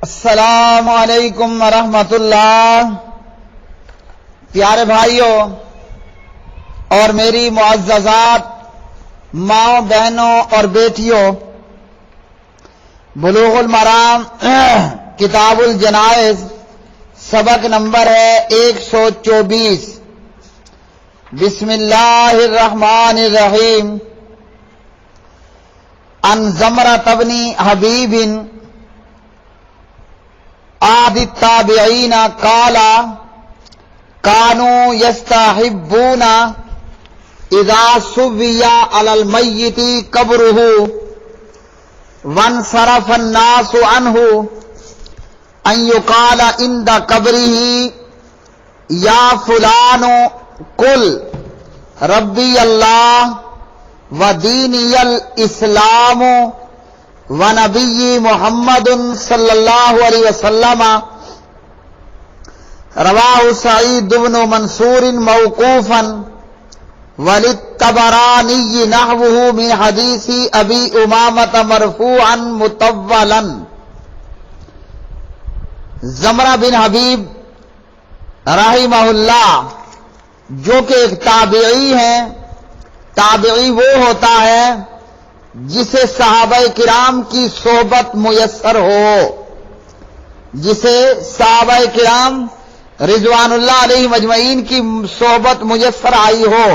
السلام علیکم ورحمۃ اللہ۔ پیارے بھائیوں اور میری معززات ماؤں بہنوں اور بیٹیوں، بلوغ المرام کتاب الجنائز سبق نمبر ہے 124۔ بسم اللہ الرحمن الرحیم۔ عن زمرۃ بن حبیب احد التابعین قال كانوا يستحبون اذا سوي على المیت قبره وانصرف الناس عنه ان يقال عند قبره یا فلان قل ربی اللہ ودینی الاسلام ونبی محمد صلی اللہ علیہ وسلم۔ رواہ سعید بن منصور موقوفا وللطبرانی نحوہ من حدیث ابی امامۃ مرفوعا مطولا۔ زمرہ بن حبیب رحمہ اللہ جو کہ ایک تابعی ہیں، تابعی وہ ہوتا ہے جسے صحابہ کرام کی صحبت میسر ہو، جسے صحابہ کرام رضوان اللہ علیہ مجمعین کی صحبت میسر آئی ہو۔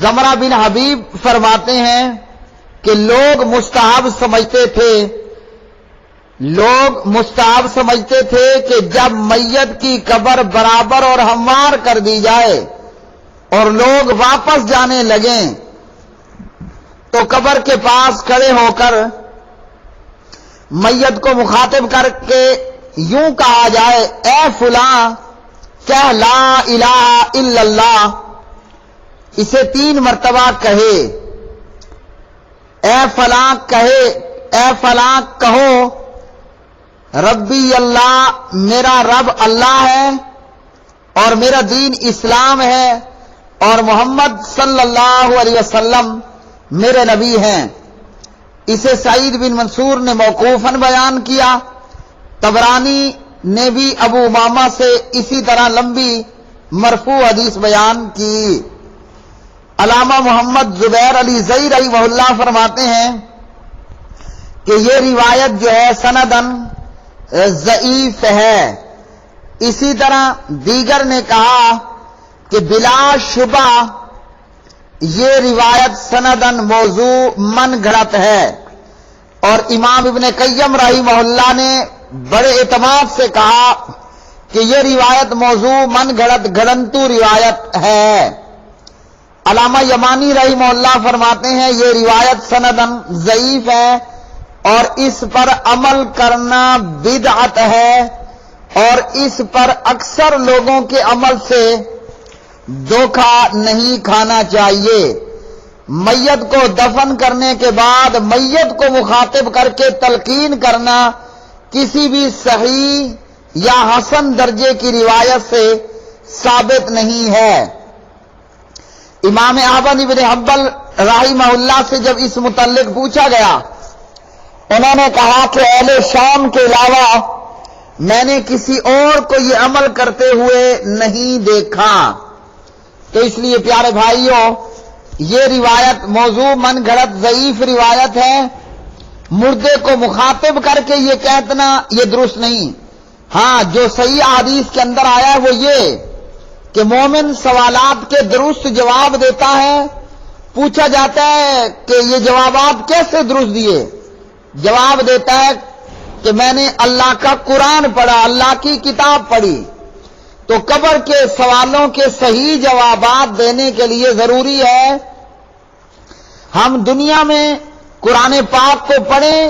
زمرہ بن حبیب فرماتے ہیں کہ لوگ مستحب سمجھتے تھے کہ جب میت کی قبر برابر اور ہموار کر دی جائے اور لوگ واپس جانے لگیں تو قبر کے پاس کھڑے ہو کر میت کو مخاطب کر کے یوں کہا جائے، اے فلاں کہہ لا الہ الا اللہ، اسے 3 مرتبہ کہے، اے فلاں کہو ربی اللہ، میرا رب اللہ ہے اور میرا دین اسلام ہے اور محمد صلی اللہ علیہ وسلم میرے نبی ہیں۔ اسے سعید بن منصور نے موقوفاً بیان کیا، طبرانی نے بھی ابو امامہ سے اسی طرح لمبی مرفوع حدیث بیان کی۔ علامہ محمد زبیر علی زئی رحمہ اللہ فرماتے ہیں کہ یہ روایت جو ہے سندن ضعیف ہے۔ اسی طرح دیگر نے کہا کہ بلا شبہ یہ روایت سندن موضوع من گھڑت ہے، اور امام ابن قیم رحمہ اللہ نے بڑے اعتماد سے کہا کہ یہ روایت موضوع من گھڑت گھڑنتو روایت ہے۔ علامہ یمانی رحمہ اللہ فرماتے ہیں یہ روایت سندن ضعیف ہے اور اس پر عمل کرنا بدعت ہے، اور اس پر اکثر لوگوں کے عمل سے دھوکہ نہیں کھانا چاہیے۔ میت کو دفن کرنے کے بعد میت کو مخاطب کر کے تلقین کرنا کسی بھی صحیح یا حسن درجے کی روایت سے ثابت نہیں ہے۔ امام احمد بن حنبل رحمہ اللہ سے جب اس متعلق پوچھا گیا، انہوں نے کہا کہ اہل شام کے علاوہ میں نے کسی اور کو یہ عمل کرتے ہوئے نہیں دیکھا۔ تو اس لیے پیارے بھائیوں، یہ روایت موضوع من گھڑت ضعیف روایت ہے۔ مردے کو مخاطب کر کے یہ کہنا یہ درست نہیں۔ ہاں، جو صحیح حدیث کے اندر آیا ہے وہ یہ کہ مومن سوالات کے درست جواب دیتا ہے۔ پوچھا جاتا ہے کہ یہ جوابات کیسے درست دیے؟ جواب دیتا ہے کہ میں نے اللہ کا قرآن پڑھا، اللہ کی کتاب پڑھی۔ تو قبر کے سوالوں کے صحیح جوابات دینے کے لیے ضروری ہے ہم دنیا میں قرآن پاک کو پڑھیں،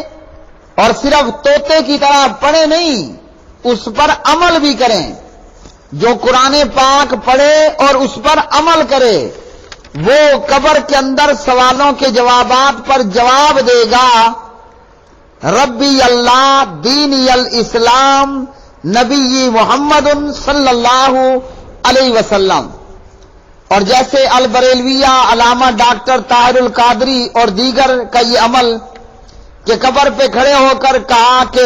اور صرف طوطے کی طرح پڑھیں نہیں، اس پر عمل بھی کریں۔ جو قرآن پاک پڑھے اور اس پر عمل کرے وہ قبر کے اندر سوالوں کے جوابات پر جواب دے گا، ربی اللہ دینی الاسلام نبی محمد صلی اللہ علیہ وسلم۔ اور جیسے البریلویہ علامہ ڈاکٹر طاہر القادری اور دیگر کا یہ عمل کہ قبر پہ کھڑے ہو کر کہا کہ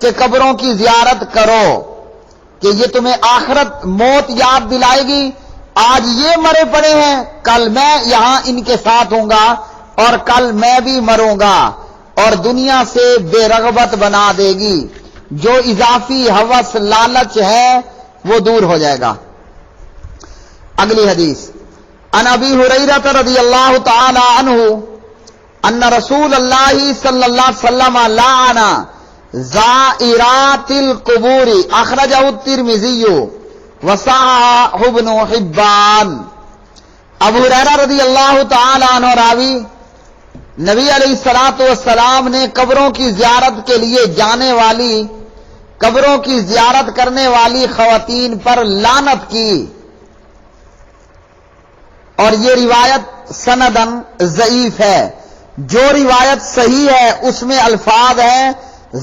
کہ قبروں کی زیارت کرو کہ یہ تمہیں آخرت موت یاد دلائے گی. آج یہ مرے پڑے ہیں، کل میں یہاں ان کے ساتھ ہوں گا اور کل میں بھی مروں گا، اور دنیا سے بے رغبت بنا دے گی. جو اضافی ہوس لالچ ہے وہ دور ہو جائے گا. اگلی حدیث عن ابی ہریرہ رضی اللہ تعالی عنہ ان رسول اللہ صلی اللہ علیہ وسلم لعن زائرات القبور اخرجہ الترمذی وصححہ ابن حبان. ابو ہریرہ رضی اللہ تعالی عنہ راوی، نبی علیہ الصلوۃ والسلام نے قبروں کی زیارت کے لیے جانے والی، قبروں کی زیارت کرنے والی خواتین پر لعنت کی. اور یہ روایت سندن ضعیف ہے. جو روایت صحیح ہے اس میں الفاظ ہیں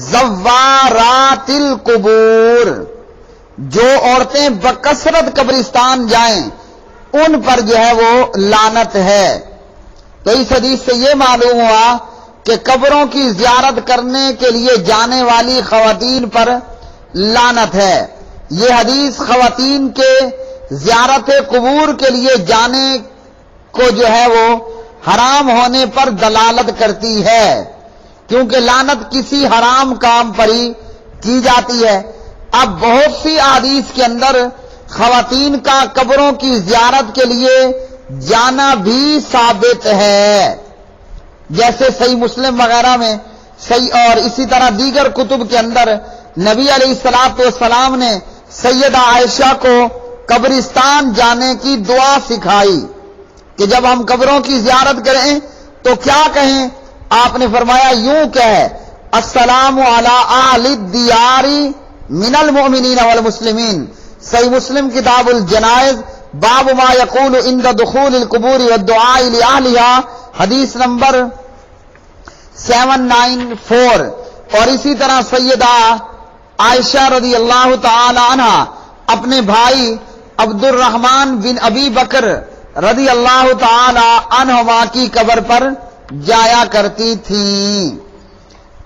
زوارات القبور، جو عورتیں بکثرت قبرستان جائیں ان پر جو ہے وہ لعنت ہے. تو اس حدیث سے یہ معلوم ہوا کہ قبروں کی زیارت کرنے کے لیے جانے والی خواتین پر لعنت ہے. یہ حدیث خواتین کے زیارت قبور کے لیے جانے کو جو ہے وہ حرام ہونے پر دلالت کرتی ہے، کیونکہ لعنت کسی حرام کام پر ہی کی جاتی ہے. اب بہت سی احادیث کے اندر خواتین کا قبروں کی زیارت کے لیے جانا بھی ثابت ہے، جیسے صحیح مسلم وغیرہ میں صحیح، اور اسی طرح دیگر کتب کے اندر نبی علیہ الصلوۃ والسلام نے سیدہ عائشہ کو قبرستان جانے کی دعا سکھائی کہ جب ہم قبروں کی زیارت کریں تو کیا کہیں. آپ نے فرمایا یوں کہے السلام علی اہل الدیار من المؤمنین والمسلمین. صحیح مسلم کتاب الجنائز باب ما یقول عند دخول القبور والدعاء لأہلها حدیث نمبر 794. اور اسی طرح سیدہ عائشہ رضی اللہ تعالی عنہ اپنے بھائی عبد الرحمن بن ابی بکر رضی اللہ تعالی عنہما کی قبر پر جایا کرتی تھیں.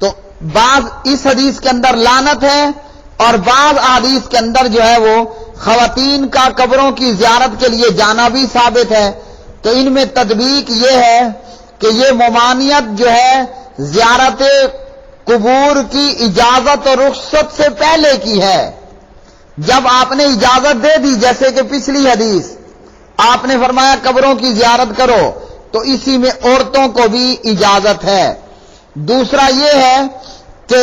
تو بعض اس حدیث کے اندر لعنت ہے اور بعض احادیث کے اندر جو ہے وہ خواتین کا قبروں کی زیارت کے لیے جانا بھی ثابت ہے. تو ان میں تطبیق یہ ہے کہ یہ ممانعت جو ہے زیارت قبور کی اجازت اور رخصت سے پہلے کی ہے. جب آپ نے اجازت دے دی، جیسے کہ پچھلی حدیث آپ نے فرمایا قبروں کی زیارت کرو، تو اسی میں عورتوں کو بھی اجازت ہے. دوسرا یہ ہے کہ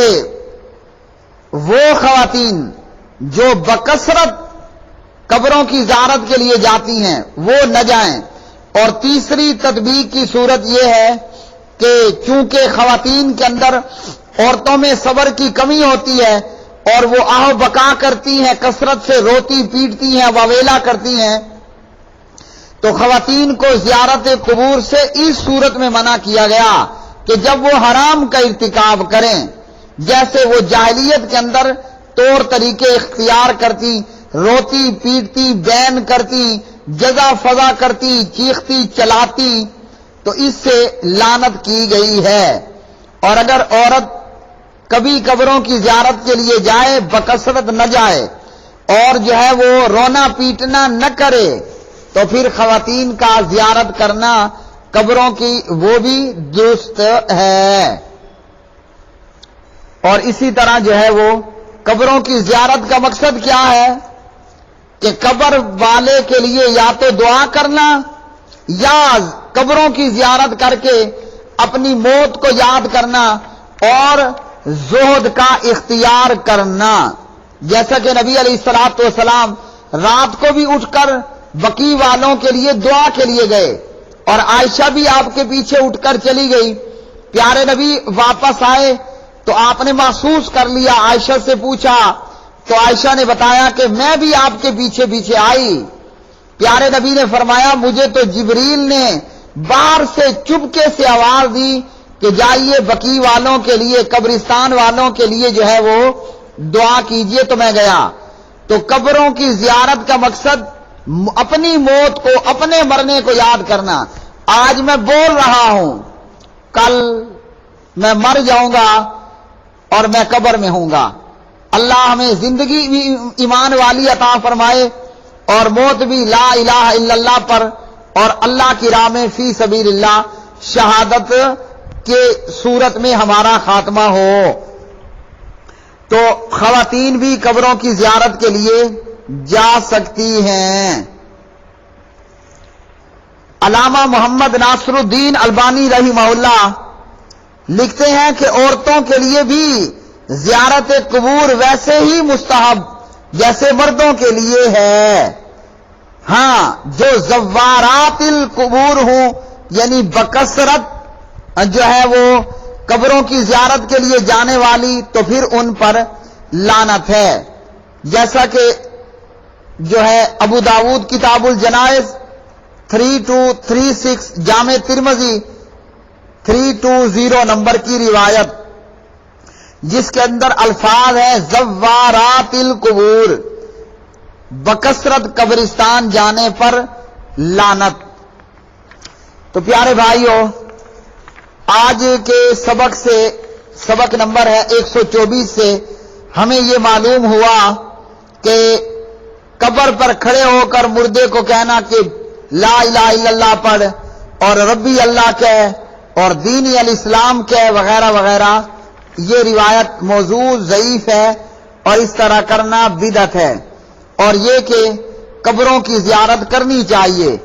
وہ خواتین جو بکثرت قبروں کی زیارت کے لیے جاتی ہیں وہ نہ جائیں. اور تیسری تطبیق کی صورت یہ ہے کہ چونکہ خواتین کے اندر عورتوں میں صبر کی کمی ہوتی ہے اور وہ آہ بکا کرتی ہیں، کثرت سے روتی پیٹتی ہیں، واویلا کرتی ہیں، تو خواتین کو زیارت قبور سے اس صورت میں منع کیا گیا کہ جب وہ حرام کا ارتکاب کریں، جیسے وہ جاہلیت کے اندر طور طریقے اختیار کرتی، روتی پیٹتی، بین کرتی، جزا فضا کرتی، چیختی چلاتی، تو اس سے لعنت کی گئی ہے. اور اگر عورت کبھی قبروں کی زیارت کے لیے جائے، بکثرت نہ جائے اور جو ہے وہ رونا پیٹنا نہ کرے، تو پھر خواتین کا زیارت کرنا قبروں کی وہ بھی درست ہے. اور اسی طرح جو ہے وہ قبروں کی زیارت کا مقصد کیا ہے کہ قبر والے کے لیے یا تو دعا کرنا یا قبروں کی زیارت کر کے اپنی موت کو یاد کرنا اور زہد کا اختیار کرنا. جیسا کہ نبی علیہ الصلوۃ والسلام رات کو بھی اٹھ کر بقی والوں کے لیے دعا کے لیے گئے اور عائشہ بھی آپ کے پیچھے اٹھ کر چلی گئی. پیارے نبی واپس آئے تو آپ نے محسوس کر لیا، عائشہ سے پوچھا تو عائشہ نے بتایا کہ میں بھی آپ کے پیچھے پیچھے آئی. پیارے نبی نے فرمایا مجھے تو جبریل نے باہر سے چپکے سے آواز دی کہ جائیے بقی والوں کے لیے، قبرستان والوں کے لیے جو ہے وہ دعا کیجئے. تو میں گیا. تو قبروں کی زیارت کا مقصد اپنی موت کو، اپنے مرنے کو یاد کرنا. آج میں بول رہا ہوں، کل میں مر جاؤں گا اور میں قبر میں ہوں گا۔ اللہ ہمیں زندگی بھی ایمان والی عطا فرمائے اور موت بھی لا الہ الا اللہ پر اور اللہ کی راہ میں فی سبیل اللہ شہادت کے صورت میں ہمارا خاتمہ ہو۔ تو خواتین بھی قبروں کی زیارت کے لیے جا سکتی ہیں۔ علامہ محمد ناصر الدین البانی رحمہ اللہ لکھتے ہیں کہ عورتوں کے لیے بھی زیارت قبور ویسے ہی مستحب جیسے مردوں کے لیے ہے۔ ہاں، جو زوارات القبور ہوں یعنی بکثرت جو ہے وہ قبروں کی زیارت کے لیے جانے والی، تو پھر ان پر لعنت ہے، جیسا کہ جو ہے ابو داود کتاب الجنائز 3236 جامع ترمذی 320 نمبر کی روایت، جس کے اندر الفاظ ہیں زوارات القبور، بکثرت قبرستان جانے پر لعنت۔ تو پیارے بھائیو، آج کے سبق نمبر ہے 124 سے ہمیں یہ معلوم ہوا کہ قبر پر کھڑے ہو کر مردے کو کہنا کہ لا الہ الا اللہ پڑھ اور ربی اللہ کہہ اور دینی الاسلام کہہ وغیرہ وغیرہ، یہ روایت موضوع ضعیف ہے اور اس طرح کرنا بدعت ہے۔ اور یہ کہ قبروں کی زیارت کرنی چاہیے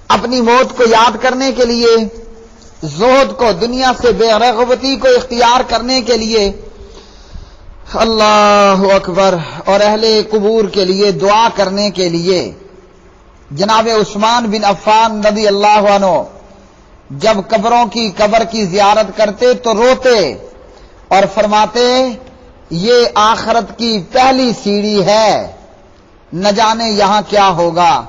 اپنی موت کو یاد کرنے کے لیے، زہد کو، دنیا سے بے رغبتی کو اختیار کرنے کے لیے، اللہ اکبر، اور اہل قبور کے لیے دعا کرنے کے لیے۔ جناب عثمان بن عفان رضی اللہ عنہ جب قبر کی زیارت کرتے تو روتے اور فرماتے یہ آخرت کی پہلی سیڑھی ہے، نہ جانے یہاں کیا ہوگا۔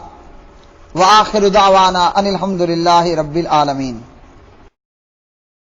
وآخر دعوانا ان الحمدللہ رب العالمین۔